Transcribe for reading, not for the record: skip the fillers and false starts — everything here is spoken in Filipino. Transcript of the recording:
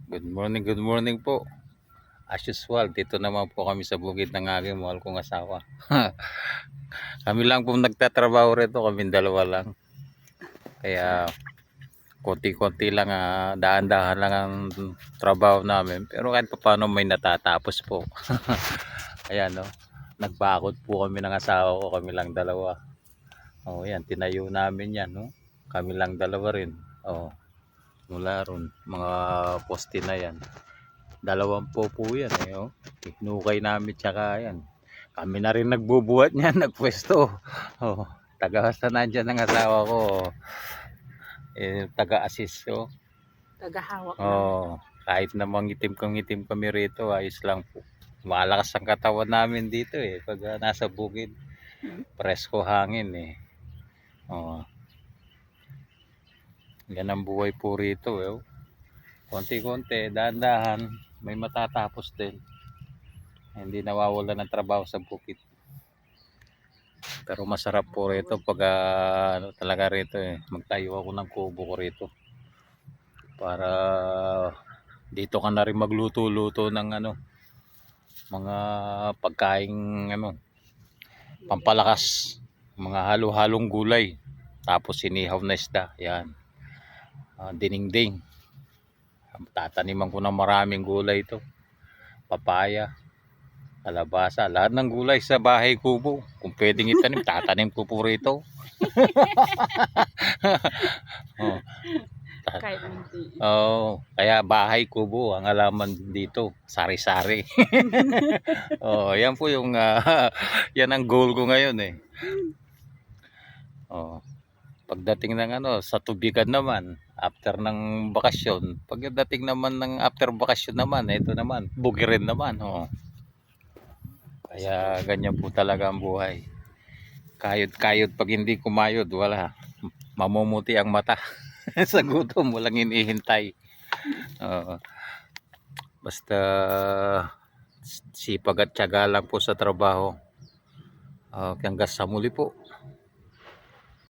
Good morning po. As usual, dito naman po kami sa bukid ng aking mahal kong asawa. Kami lang po nagtatrabaho rito, kami dalawa lang. Kaya konti-konti lang, daan-dahan lang ang trabaho namin. Pero kahit paano may natatapos po. Ayan, no? Nagbakod po kami ng asawa ko, kami lang dalawa. Oh, yan, tinayo namin yan, no? Kami lang dalawa rin. Oh, mula ron, mga poste na yan. 20 po yan oh. Hinukay namin tsaka yan. Kami na rin nagbubuhat niyan, nagpwesto. Oh, taga sa nandiyan ng asawa ko. Taga-assist oh. Tagahawak Oh, kahit namang itim kami rito, ayos lang po. Malakas ang katawan namin dito pag nasa bukid. Presko hangin Oh. Yan ang buhay po rito oh. Konti-konti, dahan-dahan, may matatapos din. Hindi nawawala ng trabaho sa bukid. Pero masarap po rito pag talaga rito magtayo ako ng kubo ko rito. Para dito ka na rin magluto-luto ng mga pagkaing pampalakas, mga halo-halong gulay. Tapos sinihaw na isda, yan. Dinengdeng. Tataniman ko ng maraming gulay ito. Papaya, kalabasa, lahat ng gulay sa bahay kubo. Kung pwedeng itanim, tatanim ko po rito. Oh. kahit hindi. Oh, kaya bahay kubo ang halaman dito, sari-sari. Oh, yan po yung yan ang goal ko ngayon Oh, pagdating ng sa tubigan naman, after ng bakasyon, pagdating naman ng after bakasyon naman, ito naman, bugirin naman, Kaya ganyan po talaga ang buhay. Kayod-kayod pag hindi kumayod, wala. Mamumuti ang mata. Sa gutom, walang hinihintay. Basta sipag at tiyaga lang po sa trabaho. Hanggang sa muli po.